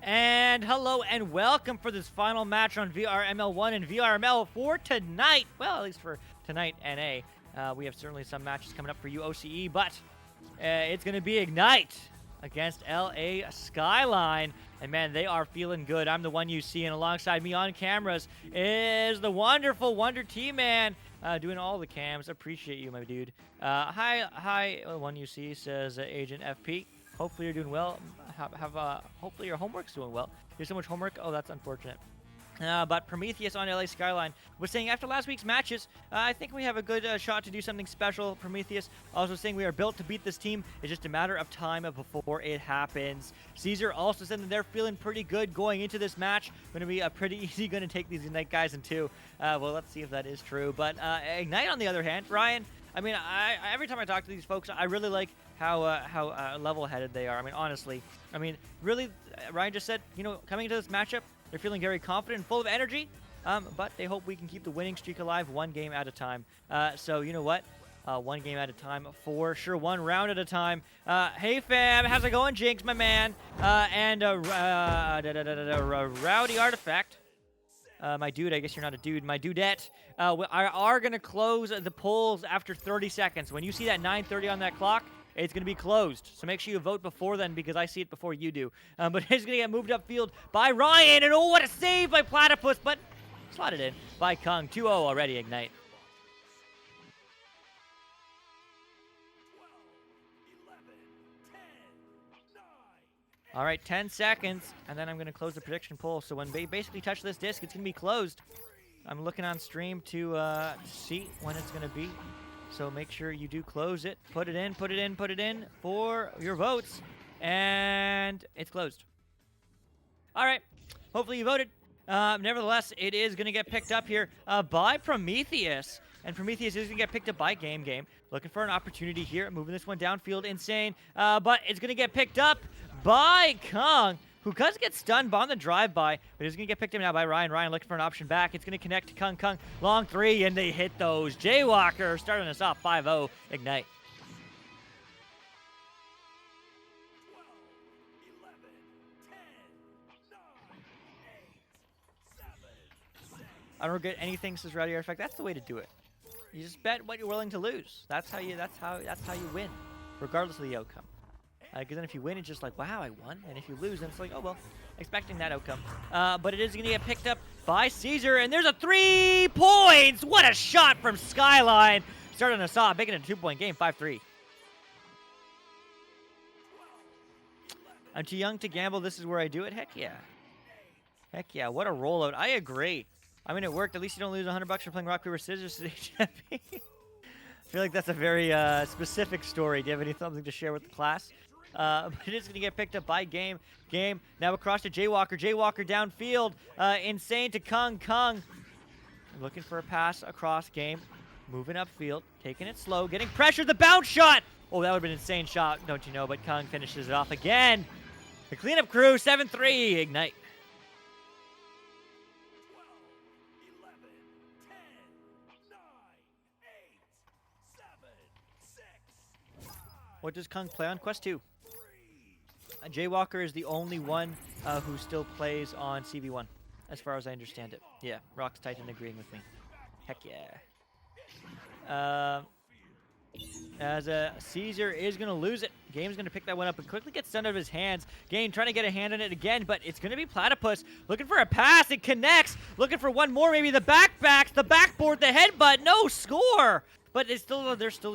And hello and welcome for this final match on VRML 1 and VRML for tonight. Well, at least for tonight, NA. We have certainly some matches coming up for you, OCE, but it's going to be Ignite against LA Skyline. And man, they are feeling good. I'm the one you see, and alongside me on cameras is the wonderful Wonder T-Man, doing all the cams. Appreciate you, my dude. Hi, one you see says Agent FP. Hopefully you're doing well. Hopefully your homework's doing well. There's so much homework. Oh, that's unfortunate. But Prometheus on LA Skyline was saying after last week's matches, I think we have a good shot to do something special. Prometheus also saying we are built to beat this team. It's just a matter of time before it happens. Caesar also said that they're feeling pretty good going into this match. Going to be pretty easy. Going to take these Ignite guys in two. Well, let's see if that is true. But Ignite on the other hand, Ryan, I mean, every time I talk to these folks, I really like how level-headed they are. I mean, honestly. I mean, really, Ryan just said, you know, coming into this matchup, they're feeling very confident and full of energy, but they hope we can keep the winning streak alive one game at a time. So, you know what? One game at a time for sure, one round at a time. Hey, fam, how's it going, Jinx, my man? And Rowdy Artifact. My dude, I guess you're not a dude. My dudette. We are going to close the polls after 30 seconds. When you see that 9:30 on that clock, it's going to be closed. So make sure you vote before then because I see it before you do. But it's going to get moved upfield by Ryan. And oh, what a save by Platypus. But slotted in by Kung. 2-0 already, Ignite. 12, 11, 10, 9. All right, 10 seconds. And then I'm going to close the prediction poll. So when they basically touch this disc, it's going to be closed. I'm looking on stream to see when it's going to be. So make sure you do close it. Put it in for your votes. And it's closed. All right. Hopefully you voted. Nevertheless, it is going to get picked up here by Prometheus. And Prometheus is going to get picked up by Game. Looking for an opportunity here. Moving this one downfield. Insane. But it's going to get picked up by Kung, who does get stunned on the drive-by, but is going to get picked up now by Ryan. Ryan looking for an option back. It's going to connect to Kung. Long three, and they hit those. Jaywalker starting us off 5-0. Ignite. 12, 11, 10, 9, 8, 7, 6. I don't get anything, says Rowdy Artifact. That's the way to do it. You just bet what you're willing to lose. That's how you win, regardless of the outcome. Because then if you win, it's just like, wow, I won. And if you lose, then it's like, oh, well, expecting that outcome. But it is going to get picked up by Caesar. And there's a 3 points. What a shot from Skyline. Starting us off, making it a 2-point game, 5-3. I'm too young to gamble. This is where I do it. Heck yeah. Heck yeah. What a rollout. I agree. I mean, it worked. At least you don't lose $100 for playing rock, paper, scissors to HFP. I feel like that's a very specific story. Do you have something to share with the class? But it is going to get picked up by Game. Now across to Jaywalker. Jaywalker downfield. Insane to Kung. Looking for a pass across Game. Moving upfield. Taking it slow. Getting pressure. The bounce shot. Oh, that would have been an insane shot, don't you know? But Kung finishes it off again. The cleanup crew, 7-3. Ignite. 12, 11, 10, 9, 8, 7, 6, 5, What does Kung play on? Quest 2. 3. Jaywalker is the only one who still plays on CV1, as far as I understand it. Yeah, Rock's Titan agreeing with me. Heck yeah. As Caesar is going to lose it. Game's going to pick that one up and quickly get stunned out of his hands. Game trying to get a hand on it again, but it's going to be Platypus. Looking for a pass. It connects. Looking for one more, maybe the backbacks, the backboard, the headbutt. No score. But there's still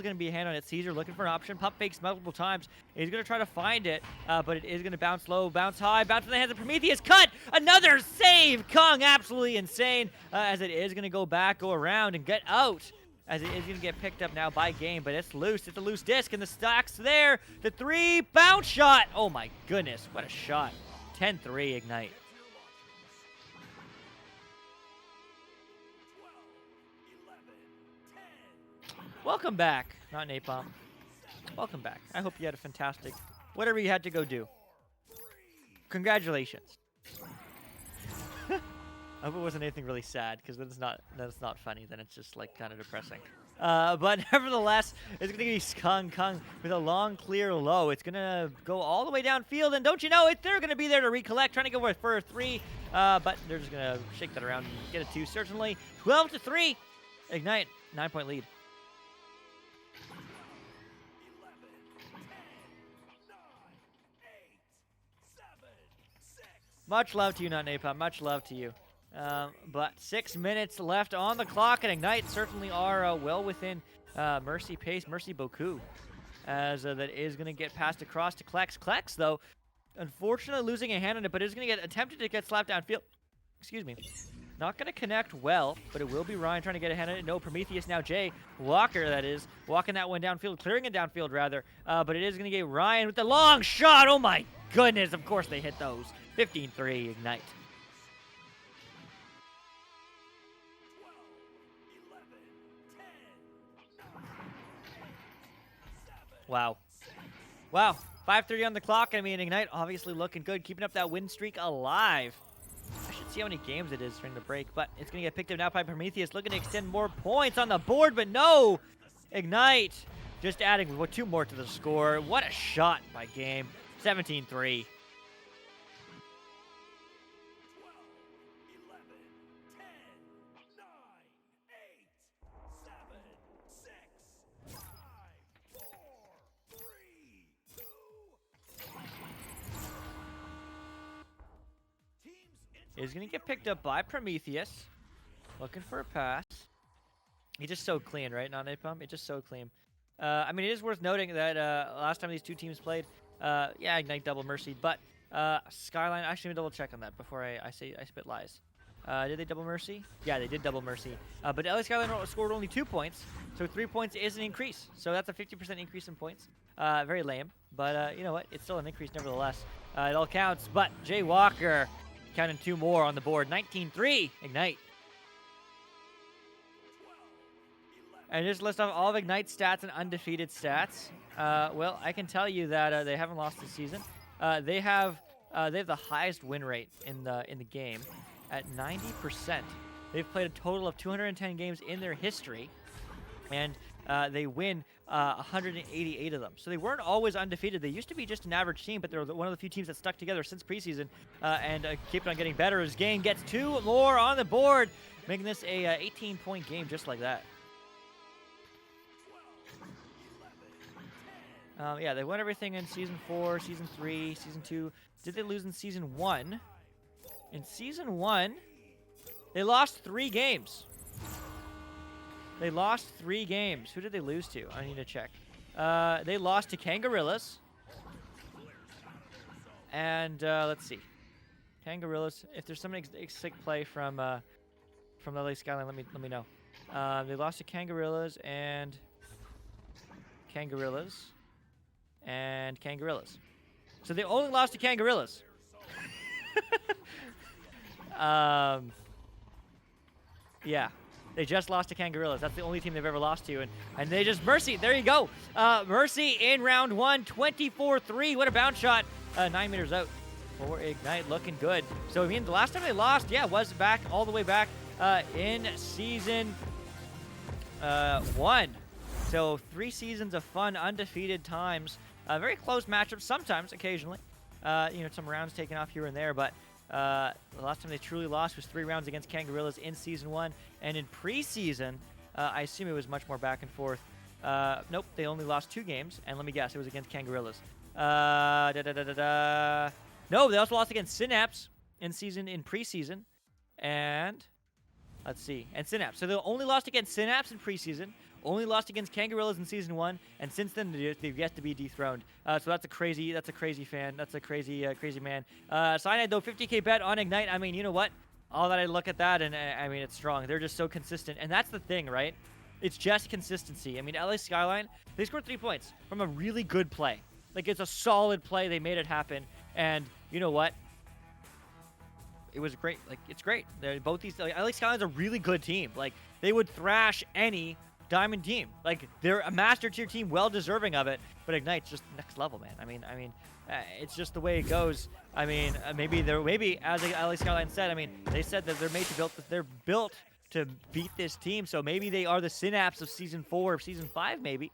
going to be a hand on it. Caesar looking for an option. Pump fakes multiple times. He's going to try to find it, but it is going to bounce low, bounce high, bounce in the hands of Prometheus. Cut! Another save! Kung absolutely insane, as it is going to go back, go around, and get out. As it is going to get picked up now by Game, but it's loose. It's a loose disc, and the stock's there. The 3 bounce shot. Oh my goodness, what a shot. 10-3 Ignite. 12, 11, 10. Welcome back. Not Napalm. Welcome back. I hope you had a fantastic, whatever you had to go do. Congratulations. I hope it wasn't anything really sad, because then that's not funny. Then it's just like kind of depressing. But nevertheless, it's going to be Skung Kung with a long, clear low. It's going to go all the way downfield, and don't you know it, they're going to be there to recollect, trying to go for a 3, but they're just going to shake that around and get a 2, certainly. 12-3. Ignite, 9-point lead. 11, 10, 9, 8, 7, 6. Much love to you, Not Napalm. Much love to you. But 6 minutes left on the clock, and Ignite certainly are well within Mercy pace. Mercy beaucoup, as that is going to get passed across to Klex. Klex, though, unfortunately losing a hand on it, but is going to get attempted to get slapped downfield. Excuse me. Not going to connect well, but it will be Ryan trying to get a hand on it. No, Prometheus now. Jay Walker, that is, walking that one downfield, clearing it downfield, rather. But it is going to get Ryan with the long shot. Oh, my goodness. Of course they hit those. 15-3, Ignite. 12, 11, 10, 9, 7. Wow. Wow. 5:30 on the clock. I mean, Ignite obviously looking good, keeping up that win streak alive. I should see how many games it is during the break, but it's going to get picked up now by Prometheus, looking to extend more points on the board, but no! Ignite just adding 2 more to the score. What a shot by game. 17-3. 12, 11, 10, 9, 8, 7, 6, 5, 4, 3, 2, 1. Teams Is going to get picked up by Prometheus. Looking for a pass. He's just so clean, right? Not Napalm? It's just so clean. I mean, it is worth noting that last time these two teams played, yeah, Ignite double mercy, but Skyline, actually, let me double check on that before I spit lies. Did they double mercy? Yeah, they did double mercy. But LA Skyline scored only 2 points, so 3 points is an increase. So that's a 50% increase in points. Very lame, but you know what? It's still an increase nevertheless. It all counts, but Jay Walker counting 2 more on the board. 19-3, Ignite. And just list off all of Ignite's stats and undefeated stats. Well, I can tell you that they haven't lost this season. They have the highest win rate in the game at 90%. They've played a total of 210 games in their history, and they win 188 of them. So they weren't always undefeated. They used to be just an average team, but they're one of the few teams that stuck together since preseason and keep on getting better as game gets 2 more on the board, making this a 18-point game just like that. Yeah, they won everything in Season 4, Season 3, Season 2. Did they lose in Season 1? In Season 1, they lost 3 games. They lost 3 games. Who did they lose to? I need to check. They lost to Kangarillas. And let's see. Kangarillas. If there's some sick play from the LA Skyline, let me know. They lost to Kangarillas and Kangarillas. And Kangarillas. So they only lost to Kangarillas. Yeah. They just lost to Kangarillas. That's the only team they've ever lost to. And they just Mercy. There you go. Mercy in round 1, 24-3. What a bounce shot. 9 meters out for Ignite. Looking good. So, I mean, the last time they lost, yeah, was back all the way back in Season 1. So 3 seasons of fun, undefeated times. Very close matchups sometimes, occasionally. You know, some rounds taken off here and there, but the last time they truly lost was 3 rounds against Kangarillas in Season 1. And in preseason, I assume it was much more back and forth. Nope, they only lost 2 games, and let me guess, it was against Kangarillas. No, they also lost against Synapse in preseason. And let's see, and Synapse. So they only lost against Synapse in preseason. Only lost against Kangarillas in Season 1, and since then they've yet to be dethroned. So that's a crazy fan. That's a crazy man. Cyanide though, 50K bet on Ignite. I mean, you know what? All that I look at that, and I mean, it's strong. They're just so consistent, and that's the thing, right? It's just consistency. I mean, LA Skyline, they scored 3 points from a really good play. Like, it's a solid play. They made it happen, and you know what? It was great. Like, it's great. They're both these. Like, LA Skyline's a really good team. Like, they would thrash any Diamond team. Like, they're a master tier team, well deserving of it, but Ignite's just next level, man. I mean it's just the way it goes. I mean maybe as LA Skyline said, I mean, they said that they're built to beat this team. So maybe they are the Synapse of Season 4, Season 5 maybe,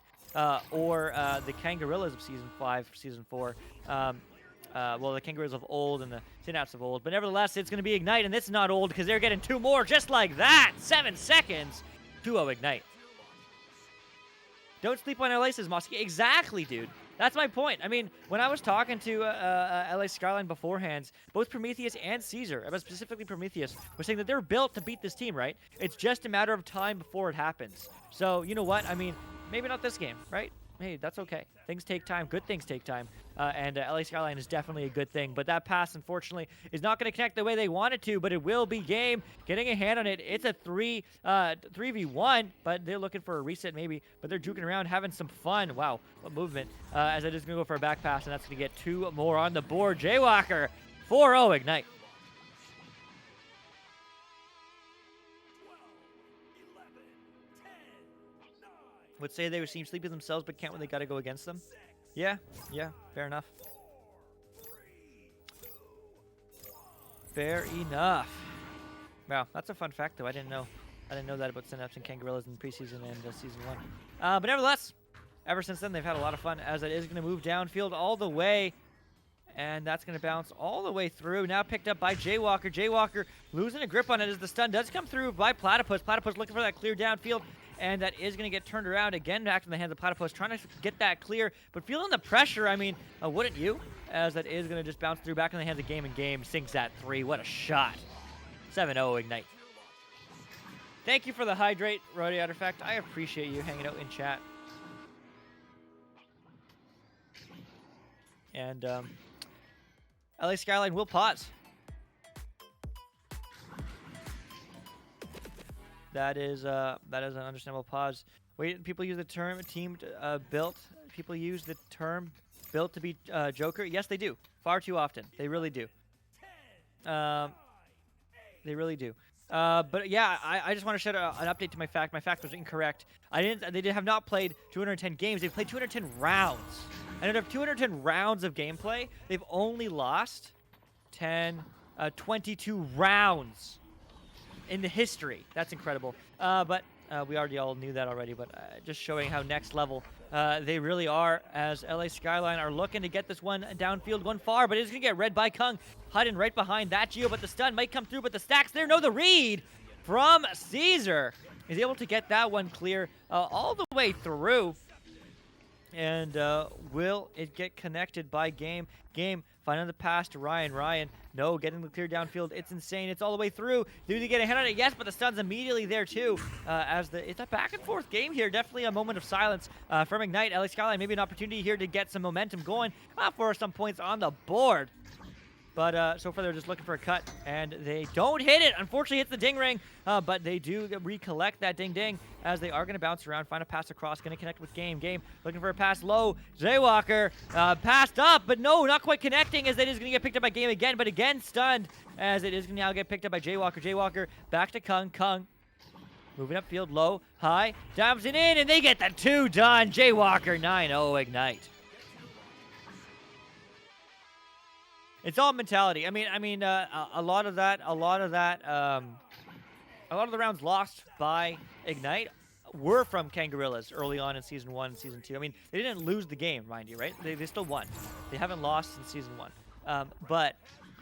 or the Kangarillas of Season 5, Season 4. Well, the Kangaroos of old and the Synapse of old. But nevertheless, it's going to be Ignite, and this is not old because they're getting 2 more just like that. 7 seconds. 2-0 Ignite. Don't sleep on LA, says Mosky. Exactly, dude. That's my point. I mean, when I was talking to LA Skyline beforehand, both Prometheus and Caesar, but specifically Prometheus, were saying that they're built to beat this team, right? It's just a matter of time before it happens. So, you know what? I mean, maybe not this game, right? Hey, that's okay. Things take time. Good things take time. And LA Skyline is definitely a good thing. But that pass, unfortunately, is not going to connect the way they want it to, but it will be game. Getting a hand on it. It's a 3v1, but they're looking for a reset maybe. But they're juking around, having some fun. Wow, what movement. As it is going to go for a back pass, and that's going to get 2 more on the board. Jaywalker, 4-0 Ignite. 12, 11, 10, 9, Would say they would seem sleepy themselves, but can't when they got to go against them. Yeah, fair enough. 4, 3, 2, 1. Fair enough. Wow, that's a fun fact, though. I didn't know that about Synapse and Kangarillas in preseason and Season 1. But nevertheless, ever since then, they've had a lot of fun, as it is going to move downfield all the way. And that's going to bounce all the way through. Now picked up by Jaywalker. Jaywalker losing a grip on it as the stun does come through by Platypus. Platypus looking for that clear downfield. And that is going to get turned around again back in the hands of Platypus, trying to get that clear. But feeling the pressure, I mean, wouldn't you? As that is going to just bounce through back in the hands of Game and Game. Sinks that 3. What a shot. 7-0 Ignite. Thank you for the hydrate, Roddy Artifact. I appreciate you hanging out in chat. And LA Skyline will pause. That is an understandable pause. Wait, people use the term teamed built. People use the term built to be Joker. Yes, they do. Far too often. They really do. They really do. But yeah, I just want to shout out an update to my fact. My fact was incorrect. They have not played 210 games. They've played 210 rounds. And out of 210 rounds of gameplay, they've only lost 22 rounds in the history. That's incredible. But we already all knew that already, but just showing how next level they really are, as LA Skyline are looking to get this one downfield, one far, but it's going to get read by Kung, hiding right behind that Geo, but the stun might come through, but the stacks there. No, the read from Caesar is able to get that one clear all the way through. And will it get connected by Game? Game finding the pass to Ryan. Ryan, no, getting the clear downfield. It's insane. It's all the way through. Do they get a hit on it? Yes, but the stun's immediately there too. It's a back and forth game here. Definitely a moment of silence from Ignite. LA Skyline, maybe an opportunity here to get some momentum going for some points on the board. But so far they're just looking for a cut, and they don't hit it. Unfortunately, hits the ding ring, but they do recollect that ding ding, as they are going to bounce around, find a pass across, going to connect with Game. Game looking for a pass low. Jaywalker passed up, but no, not quite connecting, as it is going to get picked up by Game again, but again stunned, as it is going to now get picked up by Jaywalker. Jaywalker back to Kung. Kung moving upfield, low, high, dabs it in, and they get the 2 done. Jaywalker 9-0 Ignite. It's all mentality. I mean, a lot of the rounds lost by Ignite were from Kangarillas early on in Season 1 and Season 2. I mean, they didn't lose the game, mind you, right? They still won. They haven't lost in Season 1. But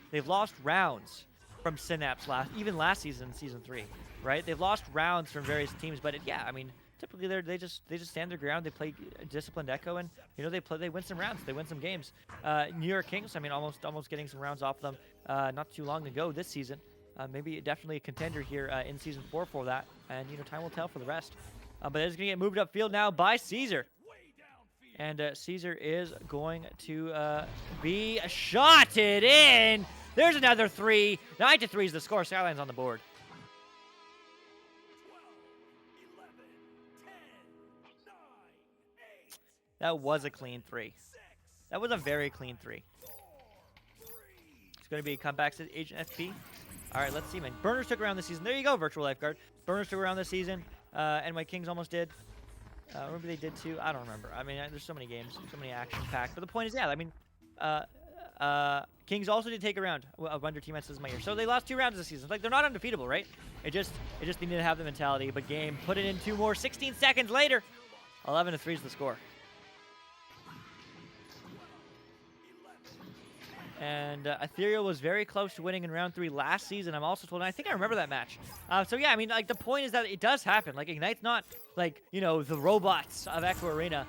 they've lost rounds from Synapse last season, Season 3, right? They've lost rounds from various teams, but yeah, I mean, typically they just stand their ground. They play disciplined Echo, and they win some rounds. They win some games. New York Kings, I mean, almost getting some rounds off them not too long ago this season. Maybe definitely a contender here in Season 4 for that, and time will tell for the rest. But it's gonna get moved upfield now by Caesar, and Caesar is going to be shotted in. There's another 3. 9-3 is the score. Skyline's on the board. 12, 11, 10, 9, 8, That was a clean 3. 6, That was a very clean 3. 4, 3, It's going to be a comeback to Agent FP. All right, let's see, man. Burners took around this season. There you go, Virtual Lifeguard. Burners took around this season. And my Kings almost did. Maybe they did too. I don't remember. I mean, there's so many games, so many action-packed. But the point is, yeah, I mean, Kings also did take a round of under team says in my ear. So they lost 2 rounds this season. Like, they're not undefeatable, right? It just needed to have the mentality. But game, put it in 2 more. 16 seconds later, 11-3 is the score. And Ethereal was very close to winning in round 3 last season. I'm also told, and I think I remember that match. So yeah, I mean, like, the point is that it does happen. Like, Ignite's not, like, you know, the robots of Echo Arena.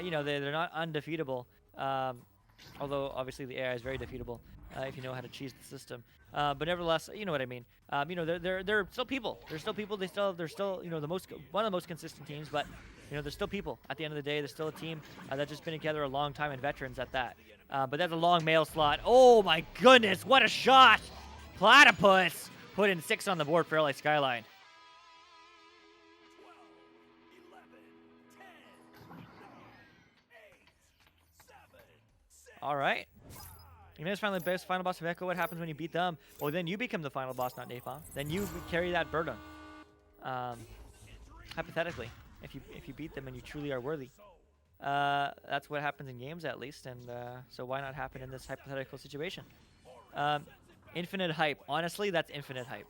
You know, they're not undefeatable. Although, obviously, the AI is very defeatable if you know how to cheese the system. But nevertheless, you know what I mean. You know, they're still people. They're still people. They're still, you know, one of the most consistent teams. But, you know, they're still people. At the end of the day, they're still a team that's just been together a long time and veterans at that. But that's a long mail slot. Oh, my goodness. What a shot. Platypus put in 6 on the board for LA Skyline. 12, 11, 10, 9, 8, 7, 6, All right. Ignitus finally the best final boss of Echo. What happens when you beat them? Well, then you become the final boss, not Napalm. Then you carry that burden. Hypothetically, if you beat them and you truly are worthy. That's what happens in games, at least, and so why not happen in this hypothetical situation? Infinite hype. Honestly, that's infinite hype.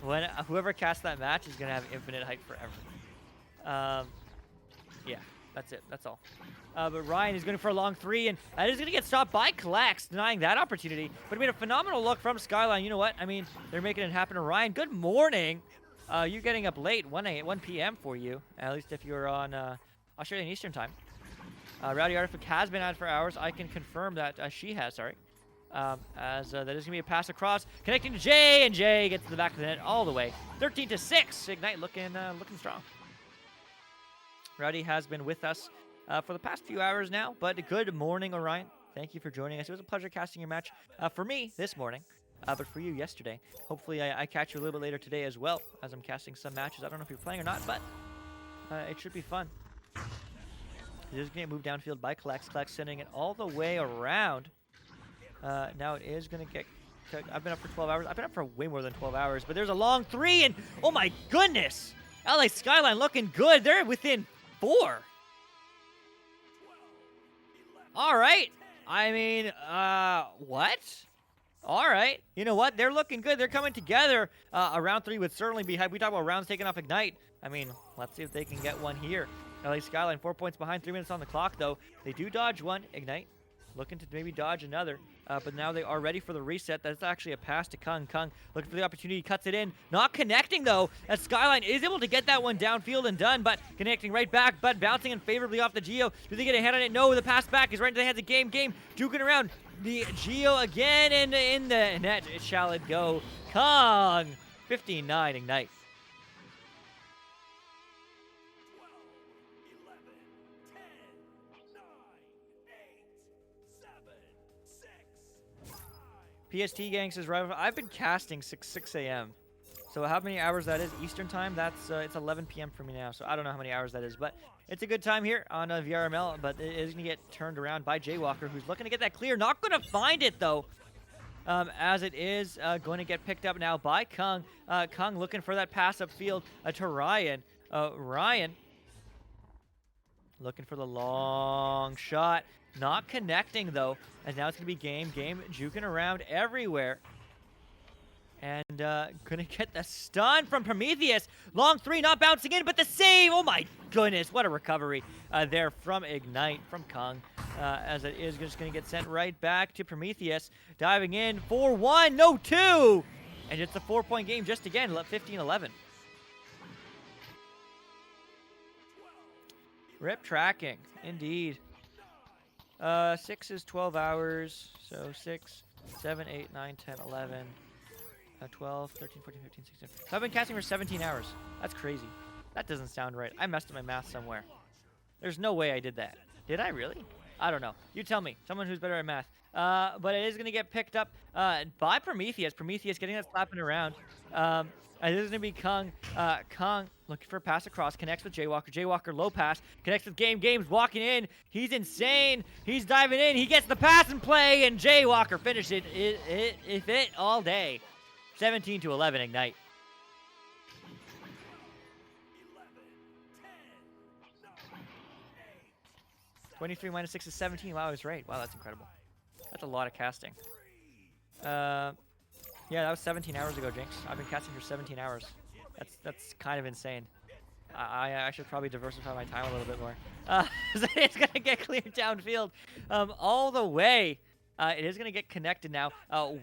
When whoever casts that match is gonna have infinite hype forever. Yeah, that's it. That's all. But Ryan is going for a long 3, and that is going to get stopped by Collex, denying that opportunity. But it made a phenomenal look from Skyline. You know what? I mean, they're making it happen to Ryan. Good morning. You're getting up late, 1 p.m. for you, at least if you're on Australian Eastern Time. Rowdy Artifact has been out for hours. I can confirm that she has, sorry. As that is going to be a pass across, connecting to Jay, and Jay gets to the back of the net all the way. 13-6. Ignite looking strong. Rowdy has been with us for the past few hours now, but good morning, Orion. Thank you for joining us. It was a pleasure casting your match for me this morning, but for you yesterday. Hopefully I catch you a little bit later today as well, as I'm casting some matches. I don't know if you're playing or not, but it should be fun. It is going to move downfield by Collex. Collex sending it all the way around. Now it is going to get... I've been up for 12 hours. I've been up for way more than 12 hours, but there's a long 3, and oh my goodness! LA Skyline looking good. They're within 4. All right. I mean, what? All right. You know what? They're looking good. They're coming together. A round 3 would certainly be hype. We talk about rounds taken off Ignite. I mean, let's see if they can get one here. LA Skyline 4 points behind, 3 minutes on the clock, though. They do dodge one. Ignite looking to maybe dodge another. But now they are ready for the reset. That's actually a pass to Kung. Kung looking for the opportunity, cuts it in. Not connecting, though, as Skyline is able to get that one downfield and done, but connecting right back, but bouncing unfavorably off the Geo. Do they get a head on it? No, the pass back is right into the hands of Game. Game juking around the Geo again, and in the net, shall it go. Kung, 15-9, Ignite. 12, 11, 10, 9, 8, 7, 6, 5. PST gang says, right, I've been casting 6 a.m. So how many hours that is Eastern time? That's it's 11 p.m. for me now. So I don't know how many hours that is, but it's a good time here on VRML. But it is going to get turned around by Jaywalker, who's looking to get that clear. Not going to find it, though, as it is going to get picked up now by Kung. Kung looking for that pass upfield to Ryan. Ryan looking for the long shot. Not connecting, though, as now it's going to be Game. Game juking around everywhere. And going to get the stun from Prometheus. Long 3, not bouncing in, but the save. Oh, my goodness. What a recovery there from Ignite, from Kung. As it is just going to get sent right back to Prometheus. Diving in. 4-1. No, 2. And it's a 4-point game just again. 15-11. Rip tracking. Indeed. 6 is 12 hours. So 6, 7, 8, 9, 10, 11. 12, 13, 14, 15, 16. So I've been casting for 17 hours. That's crazy. That doesn't sound right. I messed up my math somewhere. There's no way I did that. Did I really? I don't know. You tell me. Someone who's better at math. But it is going to get picked up by Prometheus. Prometheus getting that slapping around. It is going to be Kung. Kung looking for a pass across. Connects with Jaywalker. Jaywalker low pass. Connects with Game. Game's walking in. He's insane. He's diving in. He gets the pass and play. And Jaywalker finished it all day. 17-11, Ignite. 11, 10, 9, 8, 23 minus 6 is 17. Wow, I was right. Wow, that's incredible. 5, That's a lot of casting. Yeah, that was 17 hours ago, Jinx. I've been casting for 17 hours. That's kind of insane. I should probably diversify my time a little bit more. It's going to get cleared downfield all the way. It is going to get connected now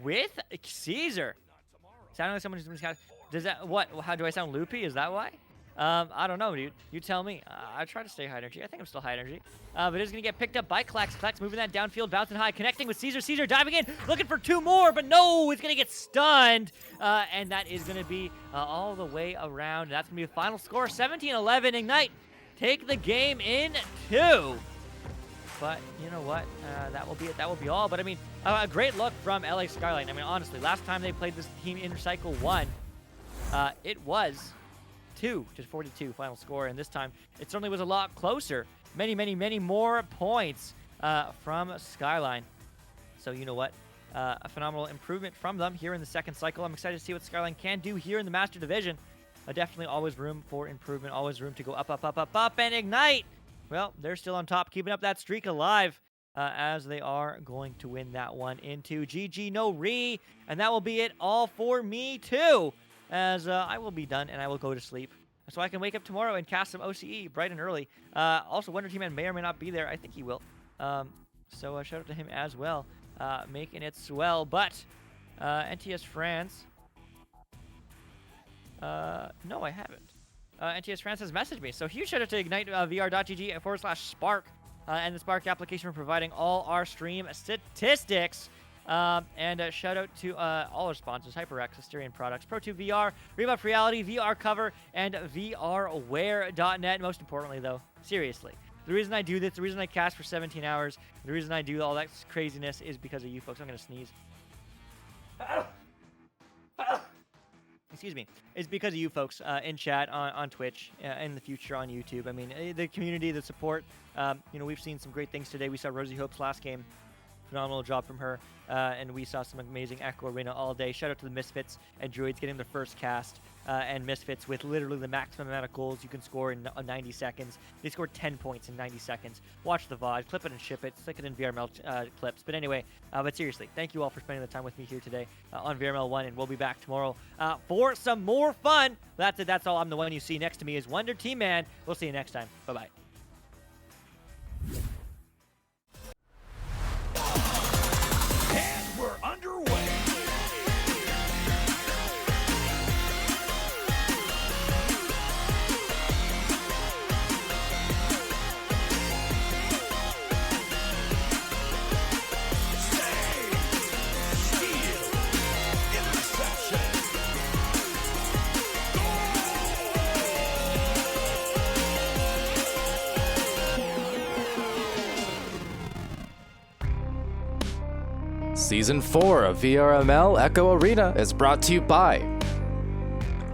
with Caesar. Sounding like someone who's been does that what? How do I sound loopy? Is that why? I don't know, dude. You tell me. I try to stay high energy. I think I'm still high energy. But it's going to get picked up by Klex. Klex moving that downfield, bouncing high, connecting with Caesar. Caesar diving in, looking for 2 more, but no, it's going to get stunned. And that is going to be all the way around. That's going to be the final score, 17-11. Ignite take the game in 2. But you know what? That will be it. That will be all. But I mean, a great look from LA Skyline. I mean, honestly, last time they played this team in Cycle 1, it was 2-42 final score, and this time it certainly was a lot closer. Many more points from Skyline. So you know what? A phenomenal improvement from them here in the second cycle. I'm excited to see what Skyline can do here in the Master Division. Definitely always room for improvement, always room to go up, and Ignite. Well, they're still on top, keeping up that streak alive as they are going to win that one into GG no re, and that will be it all for me too, as I will be done and I will go to sleep so I can wake up tomorrow and cast some OCE bright and early. Also, Wonder Team Man may or may not be there. I think he will. So shout out to him as well, making it swell. But NTS France, no, I haven't. NTS France has messaged me. So huge shout out to ignitevr.gg/Spark and the Spark application for providing all our stream statistics. And shout out to all our sponsors: HyperX, Asterion Products, Pro2 VR, Rebuff Reality, VR Cover, and VRWare.net. Most importantly, though, seriously, the reason I do this, the reason I cast for 17 hours, the reason I do all that craziness is because of you folks. I'm going to sneeze. Excuse me, is because of you folks in chat, on Twitch, in the future on YouTube. I mean, the community, the support. You know, we've seen some great things today. We saw Rosie Hope's last game. Phenomenal job from her. And we saw some amazing Echo Arena all day. Shout out to the Misfits and Druids getting their first cast. And Misfits with literally the maximum amount of goals you can score in 90 seconds. They scored 10 points in 90 seconds. Watch the VOD, clip it and ship it, stick it in VRML clips. But anyway, but seriously, thank you all for spending the time with me here today on VRML 1, and we'll be back tomorrow for some more fun. That's it. That's all. I'm the one you see next to me is Wonder Team Man. We'll see you next time. Bye-bye. And we're underway. Season 4 of VRML Echo Arena is brought to you by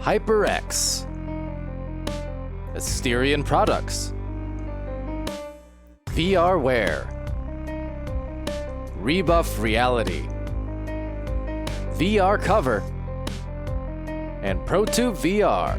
HyperX, Asterion Products, VRWare, Rebuff Reality, VR Cover, and Pro2 VR.